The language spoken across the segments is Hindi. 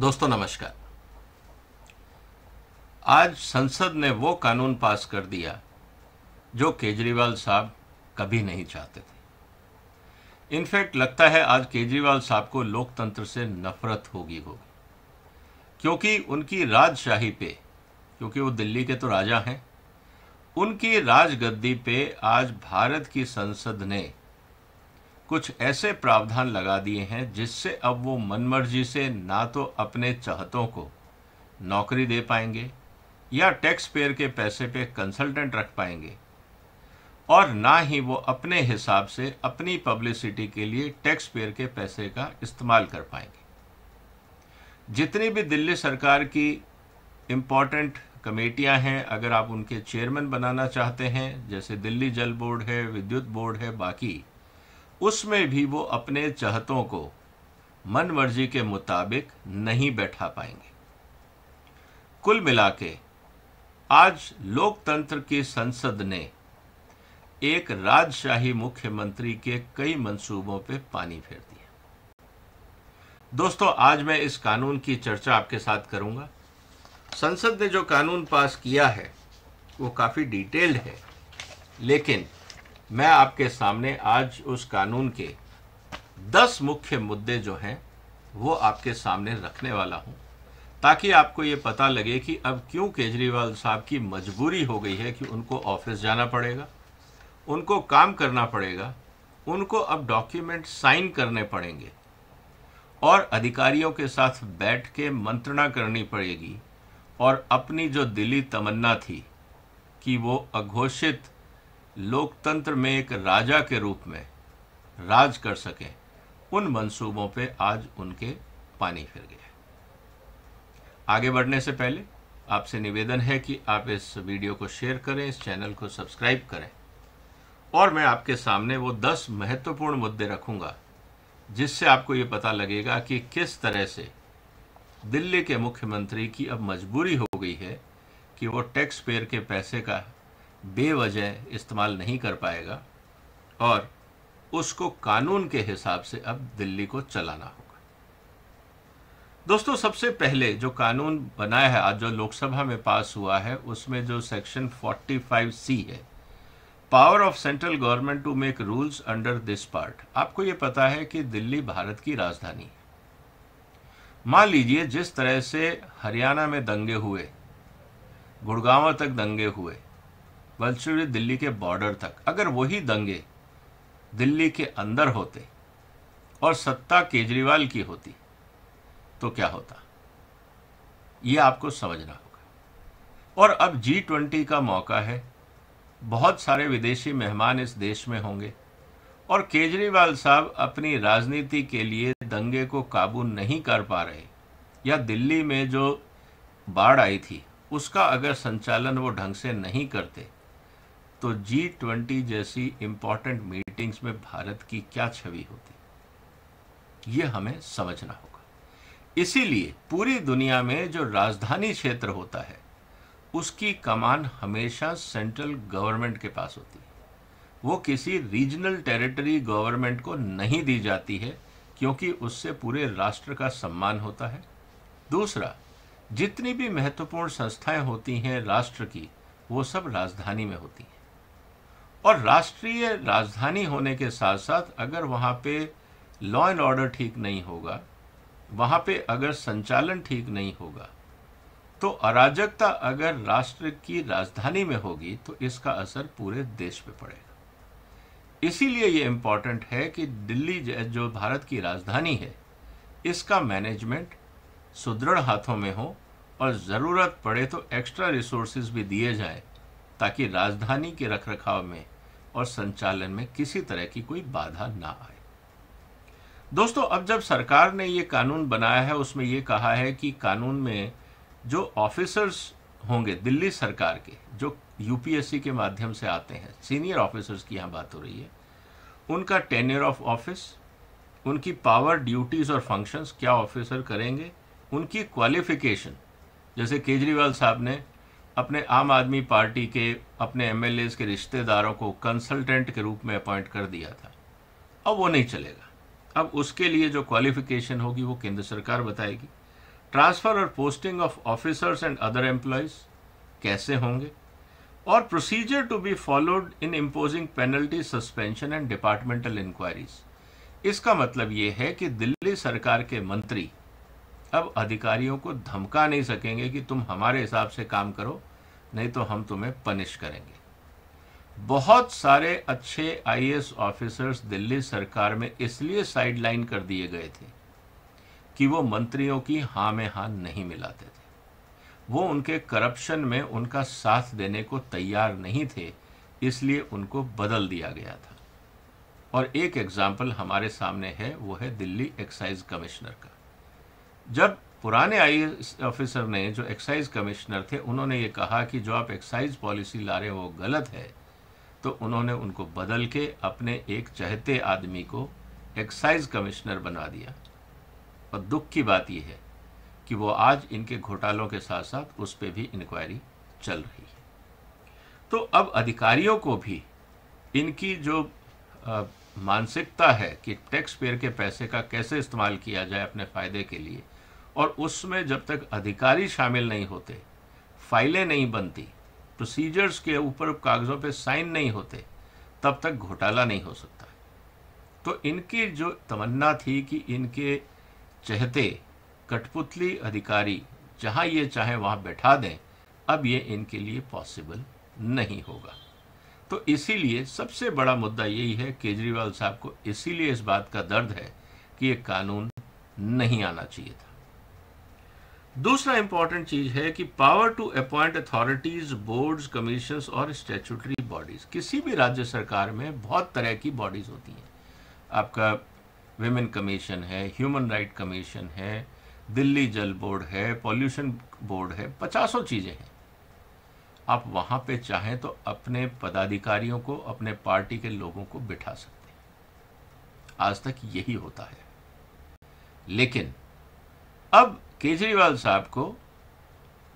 दोस्तों नमस्कार। आज संसद ने वो कानून पास कर दिया जो केजरीवाल साहब कभी नहीं चाहते थे। इनफैक्ट लगता है आज केजरीवाल साहब को लोकतंत्र से नफरत होगी क्योंकि उनकी राजशाही पे, क्योंकि वो दिल्ली के तो राजा हैं, उनकी राजगद्दी पे आज भारत की संसद ने कुछ ऐसे प्रावधान लगा दिए हैं जिससे अब वो मनमर्जी से ना तो अपने चाहतों को नौकरी दे पाएंगे या टैक्स पेयर के पैसे पे कंसल्टेंट रख पाएंगे, और ना ही वो अपने हिसाब से अपनी पब्लिसिटी के लिए टैक्स पेयर के पैसे का इस्तेमाल कर पाएंगे। जितनी भी दिल्ली सरकार की इम्पॉर्टेंट कमेटियां हैं, अगर आप उनके चेयरमैन बनाना चाहते हैं, जैसे दिल्ली जल बोर्ड है, विद्युत बोर्ड है, बाकी उसमें भी वो अपने चाहतों को मन मर्जी के मुताबिक नहीं बैठा पाएंगे। कुल मिला के आज लोकतंत्र की संसद ने एक राजशाही मुख्यमंत्री के कई मंसूबों पे पानी फेर दिया। दोस्तों, आज मैं इस कानून की चर्चा आपके साथ करूंगा। संसद ने जो कानून पास किया है वो काफ़ी डिटेल्ड है, लेकिन मैं आपके सामने आज उस कानून के 10 मुख्य मुद्दे जो हैं वो आपके सामने रखने वाला हूं, ताकि आपको ये पता लगे कि अब क्यों केजरीवाल साहब की मजबूरी हो गई है कि उनको ऑफिस जाना पड़ेगा, उनको काम करना पड़ेगा, उनको अब डॉक्यूमेंट साइन करने पड़ेंगे और अधिकारियों के साथ बैठ के मंत्रणा करनी पड़ेगी, और अपनी जो दिली तमन्ना थी कि वो अघोषित लोकतंत्र में एक राजा के रूप में राज कर सकें, उन मंसूबों पे आज उनके पानी फिर गया। आगे बढ़ने से पहले आपसे निवेदन है कि आप इस वीडियो को शेयर करें, इस चैनल को सब्सक्राइब करें, और मैं आपके सामने वो 10 महत्वपूर्ण मुद्दे रखूंगा जिससे आपको ये पता लगेगा कि किस तरह से दिल्ली के मुख्यमंत्री की अब मजबूरी हो गई है कि वो टैक्स पेयर के पैसे का बेवजह इस्तेमाल नहीं कर पाएगा और उसको कानून के हिसाब से अब दिल्ली को चलाना होगा। दोस्तों, सबसे पहले जो कानून बनाया है आज, जो लोकसभा में पास हुआ है, उसमें जो सेक्शन 45C है, power of central government to make rules under this part. आपको ये पता है कि दिल्ली भारत की राजधानी है। मान लीजिए जिस तरह से हरियाणा में दंगे हुए, गुड़गांव तक दंगे हुए, बल्कि दिल्ली के बॉर्डर तक, अगर वही दंगे दिल्ली के अंदर होते और सत्ता केजरीवाल की होती तो क्या होता, ये आपको समझना होगा। और अब G20 का मौका है, बहुत सारे विदेशी मेहमान इस देश में होंगे, और केजरीवाल साहब अपनी राजनीति के लिए दंगे को काबू नहीं कर पा रहे, या दिल्ली में जो बाढ़ आई थी उसका अगर संचालन वो ढंग से नहीं करते, तो G20 जैसी इम्पॉर्टेंट मीटिंग्स में भारत की क्या छवि होती, ये हमें समझना होगा। इसीलिए पूरी दुनिया में जो राजधानी क्षेत्र होता है उसकी कमान हमेशा सेंट्रल गवर्नमेंट के पास होती है, वो किसी रीजनल टेरिटरी गवर्नमेंट को नहीं दी जाती है, क्योंकि उससे पूरे राष्ट्र का सम्मान होता है। दूसरा, जितनी भी महत्वपूर्ण संस्थाएं होती हैं राष्ट्र की, वो सब राजधानी में होती हैं, और राष्ट्रीय राजधानी होने के साथ साथ अगर वहाँ पे लॉ एंड ऑर्डर ठीक नहीं होगा, वहाँ पे अगर संचालन ठीक नहीं होगा, तो अराजकता अगर राष्ट्र की राजधानी में होगी तो इसका असर पूरे देश पे पड़ेगा। इसीलिए ये इम्पॉर्टेंट है कि दिल्ली जो भारत की राजधानी है, इसका मैनेजमेंट सुदृढ़ हाथों में हो, और ज़रूरत पड़े तो एक्स्ट्रा रिसोर्सेज भी दिए जाएं, ताकि राजधानी के रखरखाव में और संचालन में किसी तरह की कोई बाधा ना आए। दोस्तों, अब जब सरकार ने ये कानून बनाया है, उसमें ये कहा है कि कानून में जो ऑफिसर्स होंगे दिल्ली सरकार के, जो यूपीएससी के माध्यम से आते हैं, सीनियर ऑफिसर्स की यहाँ बात हो रही है, उनका टेन्योर ऑफ ऑफिस, उनकी पावर, ड्यूटीज़ और फंक्शंस, क्या ऑफिसर करेंगे, उनकी क्वालिफिकेशन, जैसे केजरीवाल साहब ने अपने आम आदमी पार्टी के अपने एमएलएज के रिश्तेदारों को कंसल्टेंट के रूप में अपॉइंट कर दिया था, अब वो नहीं चलेगा। अब उसके लिए जो क्वालिफिकेशन होगी वो केंद्र सरकार बताएगी। ट्रांसफ़र और posting of officers and other employees कैसे होंगे, और procedure to be followed in imposing penalty, suspension and departmental inquiries. इसका मतलब ये है कि दिल्ली सरकार के मंत्री अब अधिकारियों को धमका नहीं सकेंगे कि तुम हमारे हिसाब से काम करो, नहीं तो हम तुम्हें पनिश करेंगे। बहुत सारे अच्छे आईएएस ऑफिसर्स दिल्ली सरकार में इसलिए साइडलाइन कर दिए गए थे कि वो मंत्रियों की हाँ में हाँ नहीं मिलाते थे, वो उनके करप्शन में उनका साथ देने को तैयार नहीं थे, इसलिए उनको बदल दिया गया था। और एक एग्जाम्पल हमारे सामने है, वो है दिल्ली एक्साइज कमिश्नर का। जब पुराने आईएएस ऑफिसर ने, जो एक्साइज कमिश्नर थे, उन्होंने ये कहा कि जो आप एक्साइज पॉलिसी ला रहे हो वो गलत है, तो उन्होंने उनको बदल के अपने एक चहेते आदमी को एक्साइज कमिश्नर बना दिया। और दुख की बात यह है कि वो आज इनके घोटालों के साथ साथ उस पर भी इंक्वायरी चल रही है। तो अब अधिकारियों को भी इनकी जो मानसिकता है कि टैक्स पेयर के पैसे का कैसे इस्तेमाल किया जाए अपने फ़ायदे के लिए, और उसमें जब तक अधिकारी शामिल नहीं होते, फाइलें नहीं बनती, प्रोसीजर्स के ऊपर कागज़ों पे साइन नहीं होते, तब तक घोटाला नहीं हो सकता। तो इनकी जो तमन्ना थी कि इनके चहते कठपुतली अधिकारी जहां ये चाहें वहां बैठा दें, अब ये इनके लिए पॉसिबल नहीं होगा। तो इसीलिए सबसे बड़ा मुद्दा यही है, केजरीवाल साहब को इसीलिए इस बात का दर्द है कि ये कानून नहीं आना चाहिए था। दूसरा इंपॉर्टेंट चीज है कि power to appoint authorities, boards, commissions और स्टैट्यूटरी बॉडीज। किसी भी राज्य सरकार में बहुत तरह की बॉडीज होती हैं। आपका विमेन कमीशन है, ह्यूमन राइट कमीशन है, दिल्ली जल बोर्ड है, पॉल्यूशन बोर्ड है, 50 चीज़ें हैं। आप वहाँ पे चाहें तो अपने पदाधिकारियों को, अपने पार्टी के लोगों को बिठा सकते हैं। आज तक यही होता है। लेकिन अब केजरीवाल साहब को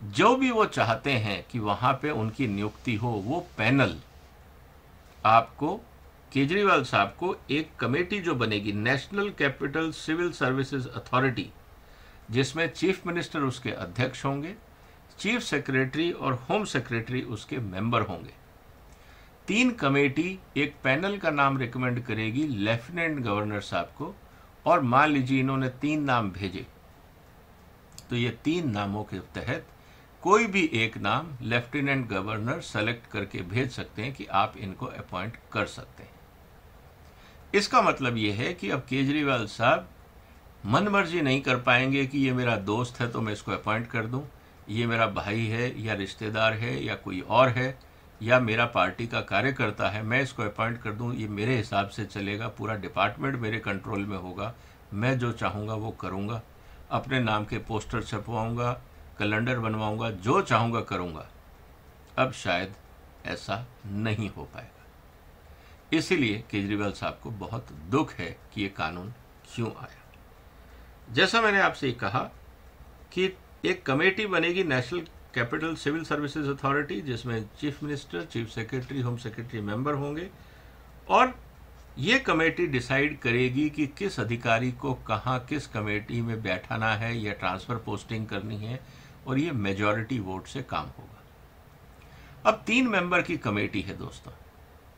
जो भी वो चाहते हैं कि वहाँ पे उनकी नियुक्ति हो, वो पैनल आपको, केजरीवाल साहब को एक कमेटी जो बनेगी, national capital civil services authority, जिसमें चीफ मिनिस्टर उसके अध्यक्ष होंगे, चीफ सेक्रेटरी और होम सेक्रेटरी उसके मेंबर होंगे। 3 कमेटी एक पैनल का नाम रिकमेंड करेगी लेफ्टिनेंट गवर्नर साहब को, और मान लीजिए इन्होंने 3 नाम भेजे, तो ये 3 नामों के तहत कोई भी एक नाम लेफ्टिनेंट गवर्नर सेलेक्ट करके भेज सकते हैं कि आप इनको अपॉइंट कर सकते हैं। इसका मतलब ये है कि अब केजरीवाल साहब मन मर्जी नहीं कर पाएंगे कि ये मेरा दोस्त है तो मैं इसको अपॉइंट कर दूं, ये मेरा भाई है या रिश्तेदार है या कोई और है, या मेरा पार्टी का कार्यकर्ता है, मैं इसको अपॉइंट कर दूं, ये मेरे हिसाब से चलेगा, पूरा डिपार्टमेंट मेरे कंट्रोल में होगा, मैं जो चाहूँगा वो करूँगा, अपने नाम के पोस्टर छपवाऊँगा, कैलेंडर बनवाऊँगा, जो चाहूँगा करूँगा। अब शायद ऐसा नहीं हो पाएगा। इसीलिए केजरीवाल साहब को बहुत दुख है कि ये कानून क्यों आया। जैसा मैंने आपसे कहा कि एक कमेटी बनेगी national capital civil services authority, जिसमें chief minister, chief secretary, home secretary member होंगे, और ये कमेटी डिसाइड करेगी कि किस अधिकारी को कहाँ किस कमेटी में बैठाना है या ट्रांसफ़र पोस्टिंग करनी है, और ये मेजॉरिटी वोट से काम होगा। अब 3 मेंबर की कमेटी है दोस्तों।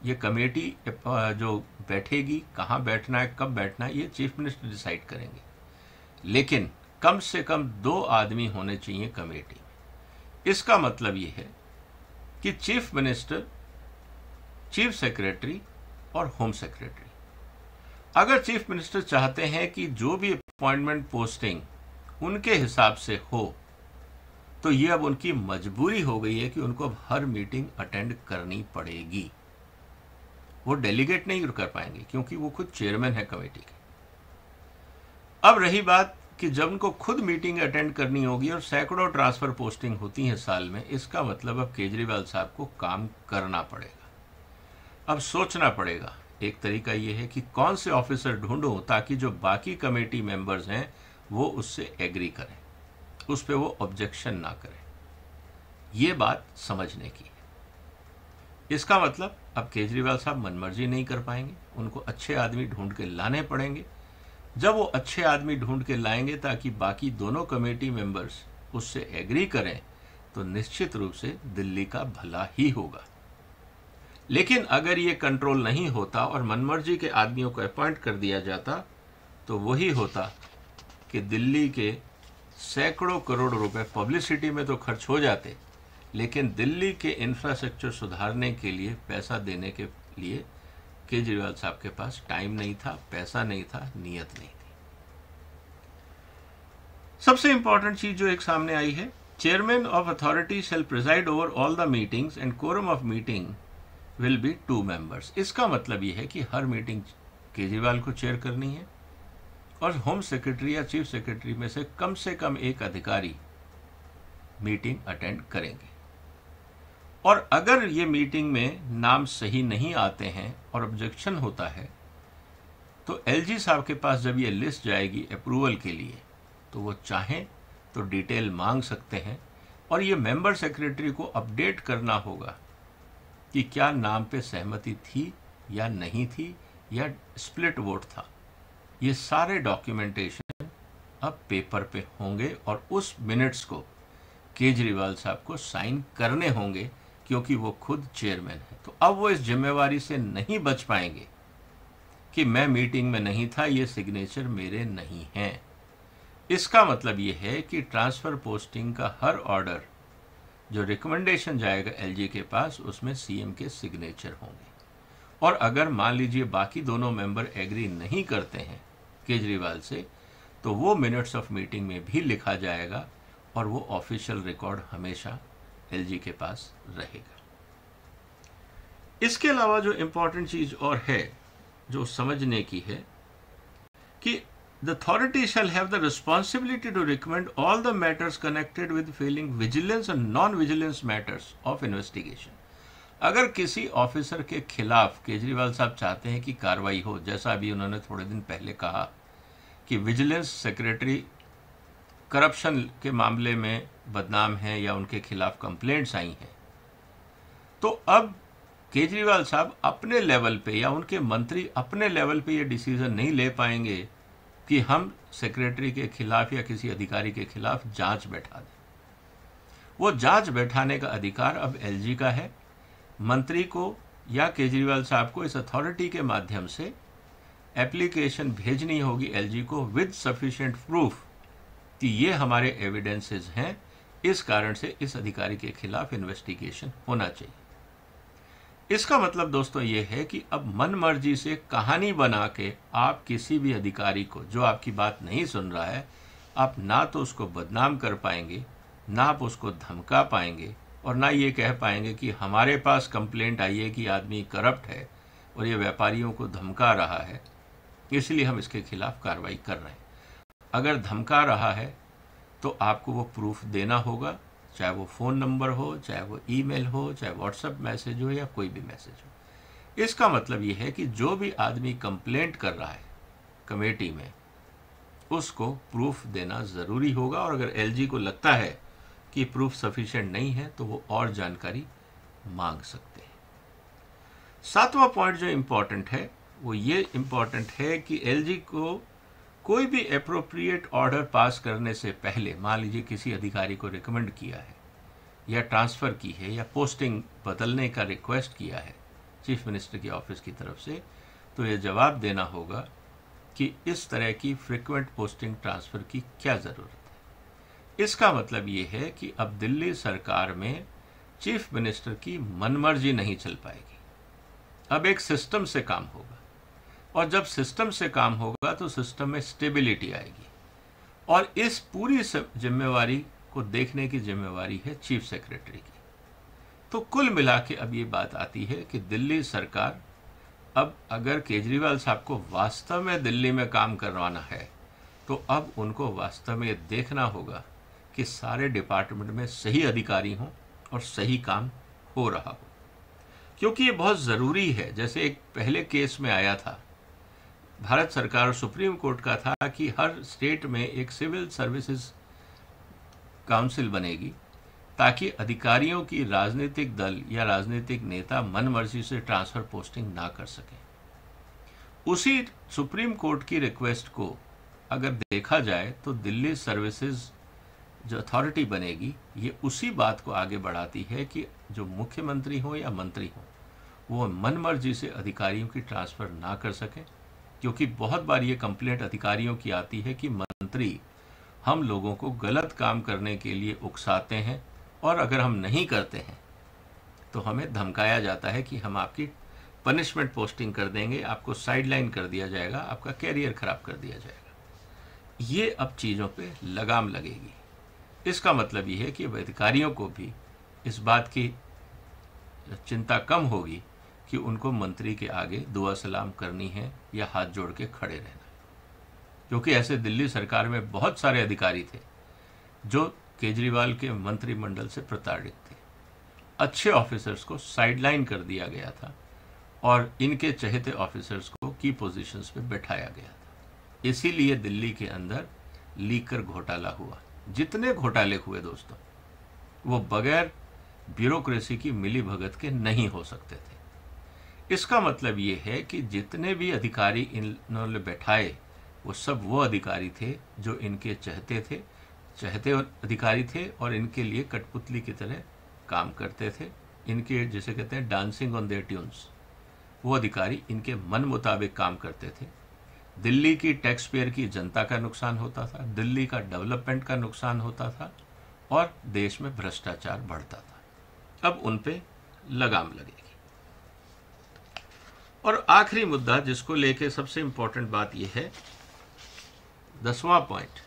ये कमेटी जो बैठेगी, कहाँ बैठना है, कब बैठना है, ये चीफ मिनिस्टर डिसाइड करेंगे। लेकिन कम से कम 2 आदमी होने चाहिए कमेटी में। इसका मतलब ये है कि चीफ मिनिस्टर, चीफ सेक्रेटरी और होम सेक्रेटरी। अगर चीफ मिनिस्टर चाहते हैं कि जो भी अपॉइंटमेंट पोस्टिंग उनके हिसाब से हो, तो ये अब उनकी मजबूरी हो गई है कि उनको अब हर मीटिंग अटेंड करनी पड़ेगी। वो डेलीगेट नहीं कर पाएंगे क्योंकि वो खुद चेयरमैन है कमेटी के। अब रही बात कि जब उनको खुद मीटिंग अटेंड करनी होगी और सैकड़ों ट्रांसफ़र पोस्टिंग होती हैं साल में, इसका मतलब अब केजरीवाल साहब को काम करना पड़ेगा। अब सोचना पड़ेगा। एक तरीका ये है कि कौन से ऑफिसर ढूंढूं ताकि जो बाकी कमेटी मेंबर्स हैं वो उससे एग्री करें, उस पर वो ऑब्जेक्शन ना करें। ये बात समझने की है। इसका मतलब अब केजरीवाल साहब मनमर्जी नहीं कर पाएंगे, उनको अच्छे आदमी ढूंढ के लाने पड़ेंगे, जब वो अच्छे आदमी ढूंढ के लाएंगे ताकि बाकी दोनों कमेटी मेंबर्स उससे एग्री करें, तो निश्चित रूप से दिल्ली का भला ही होगा। लेकिन अगर ये कंट्रोल नहीं होता और मनमर्जी के आदमियों को अपॉइंट कर दिया जाता, तो वही होता कि दिल्ली के सैकड़ों करोड़ रुपए पब्लिसिटी में तो खर्च हो जाते, लेकिन दिल्ली के इंफ्रास्ट्रक्चर सुधारने के लिए पैसा देने के लिए केजरीवाल साहब के पास टाइम नहीं था, पैसा नहीं था, नीयत नहीं थी। सबसे इंपॉर्टेंट चीज जो एक सामने आई है, chairman of authority shall preside over all the meetings and quorum of meeting will be 2 members. इसका मतलब ये है कि हर मीटिंग केजरीवाल को चेयर करनी है और होम सेक्रेटरी या चीफ सेक्रेटरी में से कम एक अधिकारी मीटिंग अटेंड करेंगे। और अगर ये मीटिंग में नाम सही नहीं आते हैं और ऑब्जेक्शन होता है, तो एलजी साहब के पास जब ये लिस्ट जाएगी अप्रूवल के लिए, तो वो चाहें तो डिटेल मांग सकते हैं और ये मेंबर सेक्रेटरी को अपडेट करना होगा कि क्या नाम पे सहमति थी या नहीं थी या स्प्लिट वोट था। ये सारे डॉक्यूमेंटेशन अब पेपर पे होंगे और उस मिनट्स को केजरीवाल साहब को साइन करने होंगे, क्योंकि वो खुद चेयरमैन है। तो अब वो इस जिम्मेवारी से नहीं बच पाएंगे कि मैं मीटिंग में नहीं था, ये सिग्नेचर मेरे नहीं हैं। इसका मतलब ये है कि ट्रांसफर पोस्टिंग का हर ऑर्डर जो रिकमेंडेशन जाएगा एलजी के पास, उसमें सीएम के सिग्नेचर होंगे। और अगर मान लीजिए बाकी दोनों मेंबर एग्री नहीं करते हैं केजरीवाल से, तो वो मिनट्स ऑफ मीटिंग में भी लिखा जाएगा और वो ऑफिशियल रिकॉर्ड हमेशा एलजी के पास रहेगा। इसके अलावा जो इंपॉर्टेंट चीज और है जो समझने की है कि the authority shall have the responsibility to recommend all the matters connected with filing vigilance and non-vigilance matters of investigation। अगर किसी ऑफिसर के खिलाफ केजरीवाल साहब चाहते हैं कि कार्रवाई हो, जैसा अभी उन्होंने थोड़े दिन पहले कहा कि विजिलेंस सेक्रेटरी करप्शन के मामले में बदनाम है या उनके खिलाफ कंप्लेंट्स आई हैं, तो अब केजरीवाल साहब अपने लेवल पे या उनके मंत्री अपने लेवल पे ये डिसीजन नहीं ले पाएंगे कि हम सेक्रेटरी के खिलाफ या किसी अधिकारी के खिलाफ जांच बैठा दें। वो जांच बैठाने का अधिकार अब एलजी का है। मंत्री को या केजरीवाल साहब को इस अथॉरिटी के माध्यम से एप्लीकेशन भेजनी होगी एलजी को विद सफिशिएंट प्रूफ कि ये हमारे एविडेंसेस हैं, इस कारण से इस अधिकारी के खिलाफ इन्वेस्टिगेशन होना चाहिए। इसका मतलब दोस्तों ये है कि अब मन मर्जी से कहानी बना के आप किसी भी अधिकारी को जो आपकी बात नहीं सुन रहा है, आप ना तो उसको बदनाम कर पाएंगे, ना आप उसको धमका पाएंगे और ना ये कह पाएंगे कि हमारे पास कंप्लेंट आई है कि आदमी करप्ट है और ये व्यापारियों को धमका रहा है, इसलिए हम इसके खिलाफ कार्रवाई कर रहे हैं। अगर धमका रहा है तो आपको वो प्रूफ देना होगा, चाहे वो फ़ोन नंबर हो, चाहे वो ईमेल हो, चाहे व्हाट्सएप मैसेज हो या कोई भी मैसेज हो। इसका मतलब ये है कि जो भी आदमी कंप्लेंट कर रहा है कमेटी में, उसको प्रूफ देना ज़रूरी होगा। और अगर एलजी को लगता है कि प्रूफ सफिशिएंट नहीं है तो वो और जानकारी मांग सकते हैं। 7वां पॉइंट जो इम्पॉर्टेंट है वो ये इम्पॉर्टेंट है कि एलजी को कोई भी अप्रोप्रिएट ऑर्डर पास करने से पहले, मान लीजिए किसी अधिकारी को रिकमेंड किया है या ट्रांसफ़र की है या पोस्टिंग बदलने का रिक्वेस्ट किया है चीफ मिनिस्टर की ऑफिस की तरफ से, तो ये जवाब देना होगा कि इस तरह की फ्रीक्वेंट पोस्टिंग ट्रांसफ़र की क्या ज़रूरत है। इसका मतलब ये है कि अब दिल्ली सरकार में चीफ मिनिस्टर की मनमर्जी नहीं चल पाएगी। अब एक सिस्टम से काम होगा और जब सिस्टम से काम होगा तो सिस्टम में स्टेबिलिटी आएगी और इस पूरी जिम्मेवारी को देखने की जिम्मेवारी है चीफ सेक्रेटरी की। तो कुल मिला के अब ये बात आती है कि दिल्ली सरकार अब अगर केजरीवाल साहब को वास्तव में दिल्ली में काम करवाना है तो अब उनको वास्तव में देखना होगा कि सारे डिपार्टमेंट में सही अधिकारी हों और सही काम हो रहा हो, क्योंकि ये बहुत ज़रूरी है। जैसे एक पहले केस में आया था, भारत सरकार और सुप्रीम कोर्ट का था कि हर स्टेट में एक सिविल सर्विसेज काउंसिल बनेगी ताकि अधिकारियों की राजनीतिक दल या राजनीतिक नेता मनमर्जी से ट्रांसफ़र पोस्टिंग ना कर सकें। उसी सुप्रीम कोर्ट की रिक्वेस्ट को अगर देखा जाए तो दिल्ली सर्विसेज जो अथॉरिटी बनेगी ये उसी बात को आगे बढ़ाती है कि जो मुख्यमंत्री हो या मंत्री हो वो मनमर्जी से अधिकारियों की ट्रांसफ़र ना कर सकें, क्योंकि बहुत बार ये कंप्लेंट अधिकारियों की आती है कि मंत्री हम लोगों को गलत काम करने के लिए उकसाते हैं और अगर हम नहीं करते हैं तो हमें धमकाया जाता है कि हम आपकी पनिशमेंट पोस्टिंग कर देंगे, आपको साइडलाइन कर दिया जाएगा, आपका कैरियर ख़राब कर दिया जाएगा। ये अब चीज़ों पे लगाम लगेगी। इसका मतलब ये है कि अधिकारियों को भी इस बात की चिंता कम होगी कि उनको मंत्री के आगे दुआ सलाम करनी है या हाथ जोड़ के खड़े रहना है, क्योंकि ऐसे दिल्ली सरकार में बहुत सारे अधिकारी थे जो केजरीवाल के मंत्रिमंडल से प्रताड़ित थे। अच्छे ऑफिसर्स को साइडलाइन कर दिया गया था और इनके चहेते ऑफिसर्स को की पोजीशंस पे बैठाया गया था। इसीलिए दिल्ली के अंदर लीकर घोटाला हुआ। जितने घोटाले हुए दोस्तों वो बगैर ब्यूरोक्रेसी की मिलीभगत के नहीं हो सकते थे। इसका मतलब ये है कि जितने भी अधिकारी इन्होंने बैठाए वो सब वो अधिकारी थे जो इनके चहते अधिकारी थे और इनके लिए कठपुतली की तरह काम करते थे। इनके जिसे कहते हैं डांसिंग ऑन देयर ट्यून्स, वो अधिकारी इनके मन मुताबिक काम करते थे। दिल्ली की टैक्स पेयर की जनता का नुकसान होता था, दिल्ली का डेवलपमेंट का नुकसान होता था और देश में भ्रष्टाचार बढ़ता था। अब उन पे लगाम लगेगी। और आखिरी मुद्दा जिसको लेके सबसे इंपॉर्टेंट बात यह है, 10वां पॉइंट,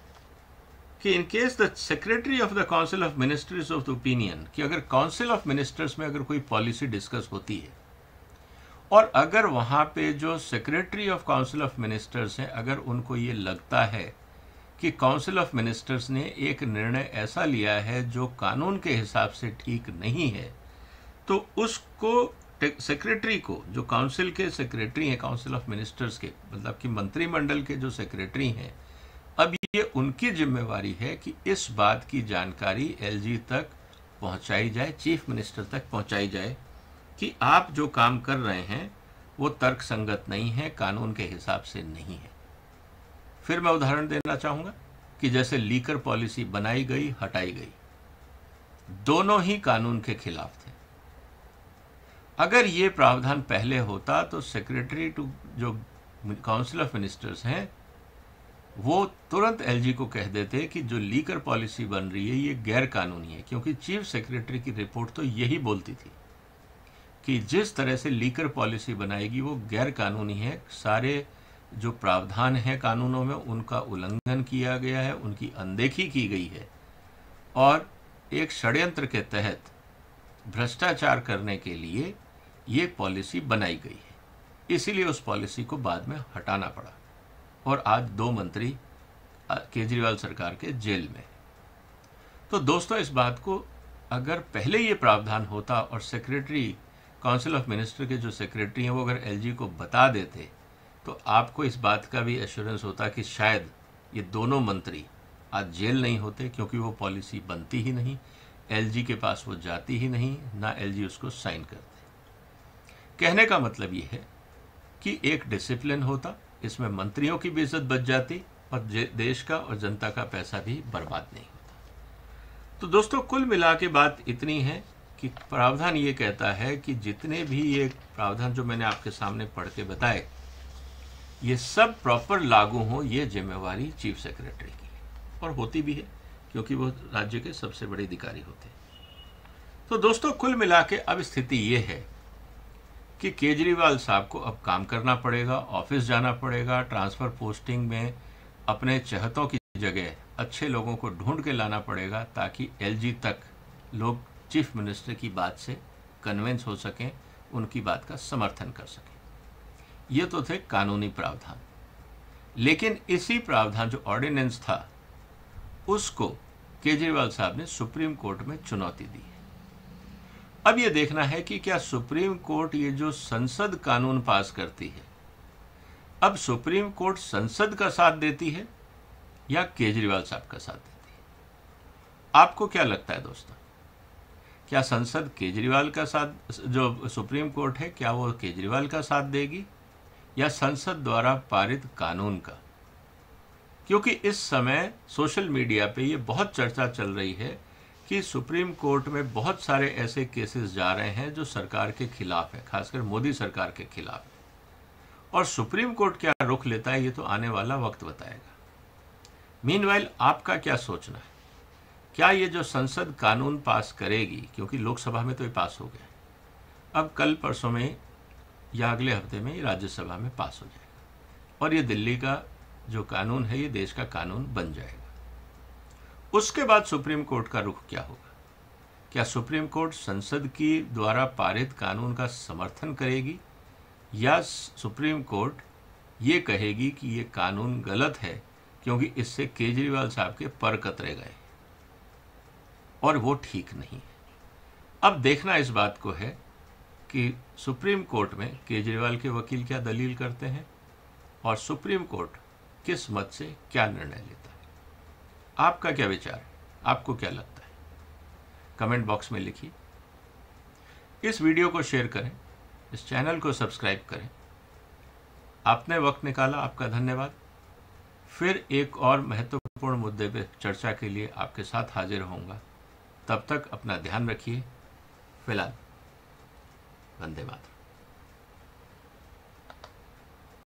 कि in case the secretary of the council of ministers of the opinion, कि अगर काउंसिल ऑफ मिनिस्टर्स में अगर कोई पॉलिसी डिस्कस होती है और अगर वहाँ पे जो secretary of council of ministers हैं अगर उनको ये लगता है कि काउंसिल ऑफ मिनिस्टर्स ने एक निर्णय ऐसा लिया है जो कानून के हिसाब से ठीक नहीं है, तो उसको सेक्रेटरी को, जो काउंसिल के सेक्रेटरी हैं, काउंसिल ऑफ मिनिस्टर्स के मतलब कि मंत्रिमंडल के जो सेक्रेटरी हैं, अब ये उनकी जिम्मेवारी है कि इस बात की जानकारी एलजी तक पहुंचाई जाए, चीफ मिनिस्टर तक पहुंचाई जाए कि आप जो काम कर रहे हैं वो तर्कसंगत नहीं है, कानून के हिसाब से नहीं है। फिर मैं उदाहरण देना चाहूँगा कि जैसे लीकर पॉलिसी बनाई गई, हटाई गई, दोनों ही कानून के खिलाफ थे। अगर ये प्रावधान पहले होता तो सेक्रेटरी टू जो काउंसिल ऑफ मिनिस्टर्स हैं वो तुरंत एलजी को कह देते कि जो लीकर पॉलिसी बन रही है ये गैर कानूनी है, क्योंकि चीफ सेक्रेटरी की रिपोर्ट तो यही बोलती थी कि जिस तरह से लीकर पॉलिसी बनाएगी वो गैर कानूनी है, सारे जो प्रावधान हैं कानूनों में उनका उल्लंघन किया गया है, उनकी अनदेखी की गई है और एक षड्यंत्र के तहत भ्रष्टाचार करने के लिए ये पॉलिसी बनाई गई है। इसीलिए उस पॉलिसी को बाद में हटाना पड़ा और आज 2 मंत्री केजरीवाल सरकार के जेल में। तो दोस्तों इस बात को अगर पहले ये प्रावधान होता और सेक्रेटरी काउंसिल ऑफ मिनिस्टर के जो सेक्रेटरी हैं वो अगर एलजी को बता देते तो आपको इस बात का भी एश्योरेंस होता कि शायद ये दोनों मंत्री आज जेल नहीं होते, क्योंकि वो पॉलिसी बनती ही नहीं, एलजी के पास वो जाती ही नहीं, ना एलजी उसको साइन करते। कहने का मतलब ये है कि एक डिसिप्लिन होता, इसमें मंत्रियों की भी इज्जत बच जाती और देश का और जनता का पैसा भी बर्बाद नहीं होता। तो दोस्तों कुल मिला के बात इतनी है कि प्रावधान ये कहता है कि जितने भी ये प्रावधान जो मैंने आपके सामने पढ़ के बताए ये सब प्रॉपर लागू हो, ये जिम्मेवारी चीफ सेक्रेटरी की है और होती भी है, क्योंकि वो राज्य के सबसे बड़े अधिकारी होते हैं। तो दोस्तों कुल मिला के अब स्थिति ये है कि केजरीवाल साहब को अब काम करना पड़ेगा, ऑफिस जाना पड़ेगा, ट्रांसफ़र पोस्टिंग में अपने चहतों की जगह अच्छे लोगों को ढूंढ के लाना पड़ेगा ताकि एलजी तक लोग चीफ मिनिस्टर की बात से कन्विंस हो सकें, उनकी बात का समर्थन कर सकें। ये तो थे कानूनी प्रावधान, लेकिन इसी प्रावधान जो ऑर्डिनेंस था उसको केजरीवाल साहब ने सुप्रीम कोर्ट में चुनौती दी है। अब ये देखना है कि क्या सुप्रीम कोर्ट ये जो संसद कानून पास करती है, अब सुप्रीम कोर्ट संसद का साथ देती है या केजरीवाल साहब का साथ देती है। आपको क्या लगता है दोस्तों, क्या संसद केजरीवाल का साथ, जो सुप्रीम कोर्ट है क्या वो केजरीवाल का साथ देगी या संसद द्वारा पारित कानून का? क्योंकि इस समय सोशल मीडिया पे ये बहुत चर्चा चल रही है कि सुप्रीम कोर्ट में बहुत सारे ऐसे केसेस जा रहे हैं जो सरकार के खिलाफ है, खासकर मोदी सरकार के खिलाफ है। और सुप्रीम कोर्ट क्या रुख लेता है ये तो आने वाला वक्त बताएगा। मीनवाइल आपका क्या सोचना है? क्या ये जो संसद कानून पास करेगी, क्योंकि लोकसभा में तो ये पास हो गया, अब कल परसों में या अगले हफ्ते में ये राज्यसभा में पास हो जाएगा और ये दिल्ली का जो कानून है ये देश का कानून बन जाएगा। उसके बाद सुप्रीम कोर्ट का रुख क्या होगा? क्या सुप्रीम कोर्ट संसद की द्वारा पारित कानून का समर्थन करेगी या सुप्रीम कोर्ट ये कहेगी कि ये कानून गलत है क्योंकि इससे केजरीवाल साहब के पर कतरे गए और वो ठीक नहीं है? अब देखना इस बात को है कि सुप्रीम कोर्ट में केजरीवाल के वकील क्या दलील करते हैं और सुप्रीम कोर्ट किस मत से क्या निर्णय लेता है। आपका क्या विचार है? आपको क्या लगता है? कमेंट बॉक्स में लिखिए। इस वीडियो को शेयर करें, इस चैनल को सब्सक्राइब करें। आपने वक्त निकाला, आपका धन्यवाद। फिर एक और महत्वपूर्ण मुद्दे पर चर्चा के लिए आपके साथ हाजिर होऊंगा। तब तक अपना ध्यान रखिए। फिलहाल वंदे मातरम।